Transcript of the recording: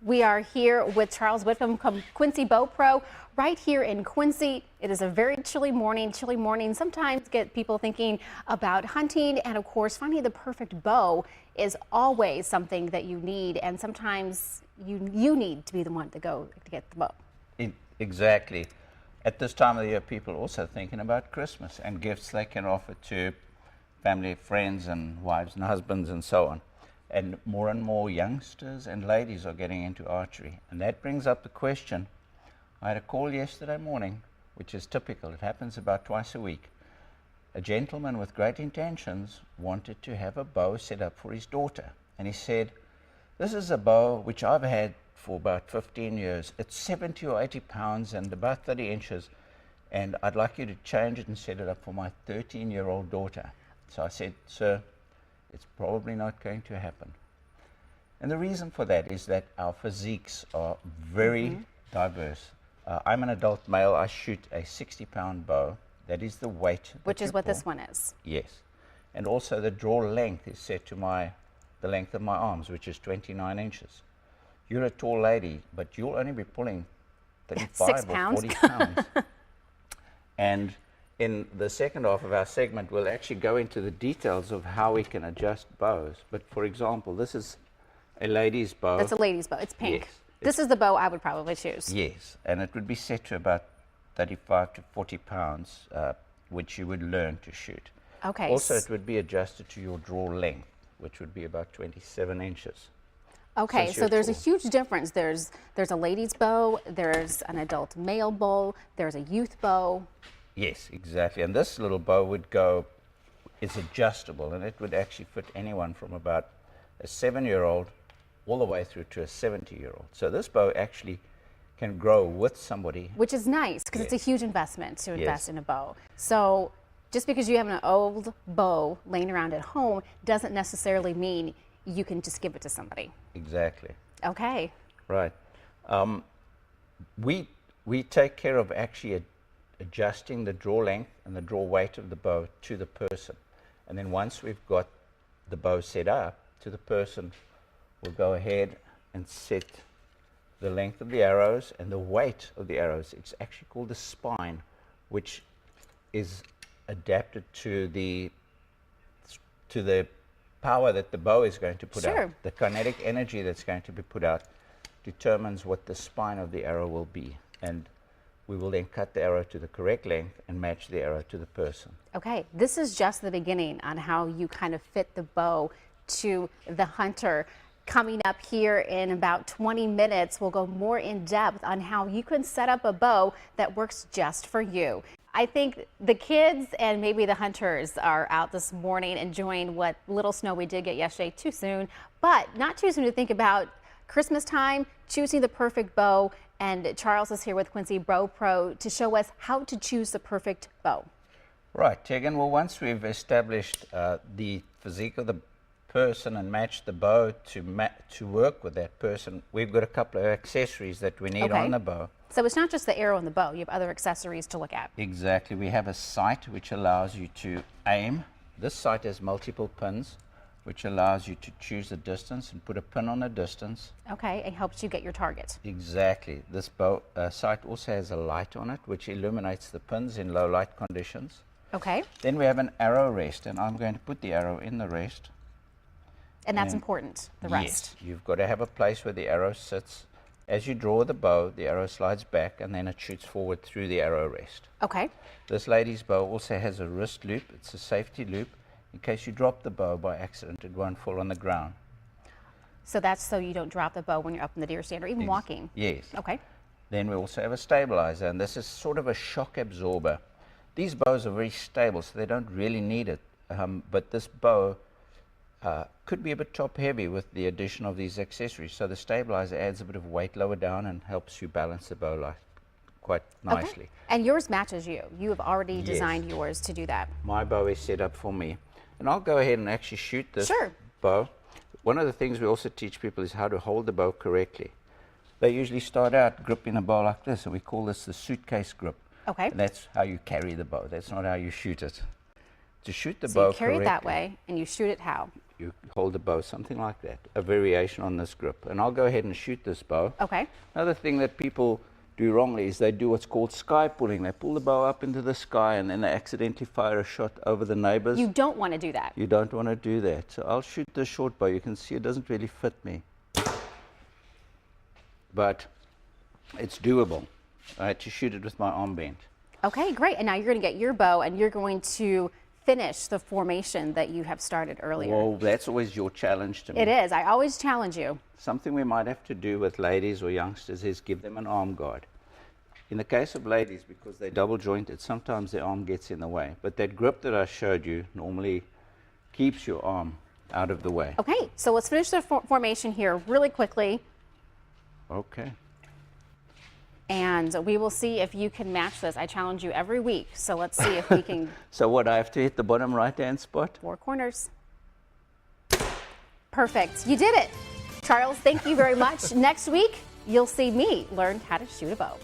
We are here with Charles Whitcomb from Quincy Bow Pro right here in Quincy. It is a very chilly morning. Chilly mornings sometimes get people thinking about hunting, and of course finding the perfect bow is always something that you need, and sometimes you need to be the one to go to get the bow. Exactly. At this time of the year, people are also thinking about Christmas and gifts they can offer to family, friends, and wives and husbands and so on. And more youngsters and ladies are getting into archery. And that brings up the question. I had a call yesterday morning, which is typical. It happens about twice a week. A gentleman with great intentions wanted to have a bow set up for his daughter. And he said, this is a bow which I've had for about 15 years. It's 70 or 80 pounds and about 30 inches. And I'd like you to change it and set it up for my 13-year-old daughter. So I said, sir, it's probably not going to happen. And the reason for that is that our physiques are very diverse. I'm an adult male. I shoot a 60-pound bow. That is the weight. Which is what this one is. Yes. And also the draw length is set to the length of my arms, which is 29 inches. You're a tall lady, but you'll only be pulling 35 or 40 pounds. And in the second half of our segment, we'll actually go into the details of how we can adjust bows. But for example, this is a lady's bow. That's a lady's bow. It's pink. Yes, this is the bow I would probably choose. Yes, and it would be set to about 35 to 40 pounds, which you would learn to shoot. Okay. Also, it would be adjusted to your draw length, which would be about 27 inches. Okay, so there's a huge difference. There's a lady's bow, there's an adult male bow, there's a youth bow. Yes, exactly. And this little bow would go, it's adjustable, and it would actually fit anyone from about a 7-year-old all the way through to a 70-year-old. So this bow actually can grow with somebody. Which is nice, because it's a huge investment to invest in a bow. So just because you have an old bow laying around at home doesn't necessarily mean you can just give it to somebody. Exactly. Okay. Right. We take care of actually adjusting the draw length and the draw weight of the bow to the person. And then once we've got the bow set up to the person, we'll go ahead and set the length of the arrows and the weight of the arrows. It's actually called the spine, which is adapted to the power that the bow is going to put out. The kinetic energy that's going to be put out determines what the spine of the arrow will be. And we will then cut the arrow to the correct length and match the arrow to the person. Okay, this is just the beginning on how you kind of fit the bow to the hunter. Coming up here in about 20 minutes, we'll go more in depth on how you can set up a bow that works just for you. I think the kids and maybe the hunters are out this morning enjoying what little snow we did get yesterday. Too soon, but not too soon to think about Christmas time, choosing the perfect bow. And Charles is here with Quincy Bow Pro to show us how to choose the perfect bow. Right, Tegan. Well, once we've established the physique of the person and matched the bow to work with that person, we've got a couple of accessories that we need on the bow. So it's not just the arrow and the bow, you have other accessories to look at. Exactly. We have a sight which allows you to aim. This sight has multiple pins, which allows you to choose the distance and put a pin on the distance. Okay, it helps you get your target. Exactly. This bow sight also has a light on it, which illuminates the pins in low light conditions. Okay. Then we have an arrow rest, and I'm going to put the arrow in the rest. And that's important, the rest. Yes, you've got to have a place where the arrow sits. As you draw the bow, the arrow slides back and then it shoots forward through the arrow rest. Okay. This lady's bow also has a wrist loop. It's a safety loop. In case you drop the bow by accident, it won't fall on the ground. So that's so you don't drop the bow when you're up in the deer stand or even walking? Yes. Okay. Then we also have a stabilizer, and this is sort of a shock absorber. These bows are very stable, so they don't really need it. But this bow could be a bit top heavy with the addition of these accessories. So the stabilizer adds a bit of weight lower down and helps you balance the bow quite nicely. Okay. And yours matches you. You have already designed yours to do that. My bow is set up for me. And I'll go ahead and actually shoot this bow. One of the things we also teach people is how to hold the bow correctly. They usually start out gripping a bow like this, and we call this the suitcase grip. Okay. And that's how you carry the bow. That's not how you shoot it. To shoot the So bow you carry correctly, it that way, and you shoot it how? you hold the bow, something like that, a variation on this grip. And I'll go ahead and shoot this bow. Okay. Another thing that people do wrongly is they do what's called sky pulling. They pull the bow up into the sky and then they accidentally fire a shot over the neighbors. You don't want to do that. You don't want to do that. So I'll shoot the short bow. You can see it doesn't really fit me, but it's doable. I had to shoot it with my arm bent. Okay, great. And now you're going to get your bow and you're going to finish the formation that you have started earlier. Well, that's always your challenge to me. It is. I always challenge you. Something we might have to do with ladies or youngsters is give them an arm guard. In the case of ladies, because they're double jointed, sometimes their arm gets in the way. But that grip that I showed you normally keeps your arm out of the way. Okay, so let's finish the formation here really quickly. Okay. And we will see if you can match this. I challenge you every week, so let's see if we can. So what, I have to hit the bottom right-hand spot? 4 corners. Perfect. You did it. Charles, thank you very much. Next week, you'll see me learn how to shoot a bow.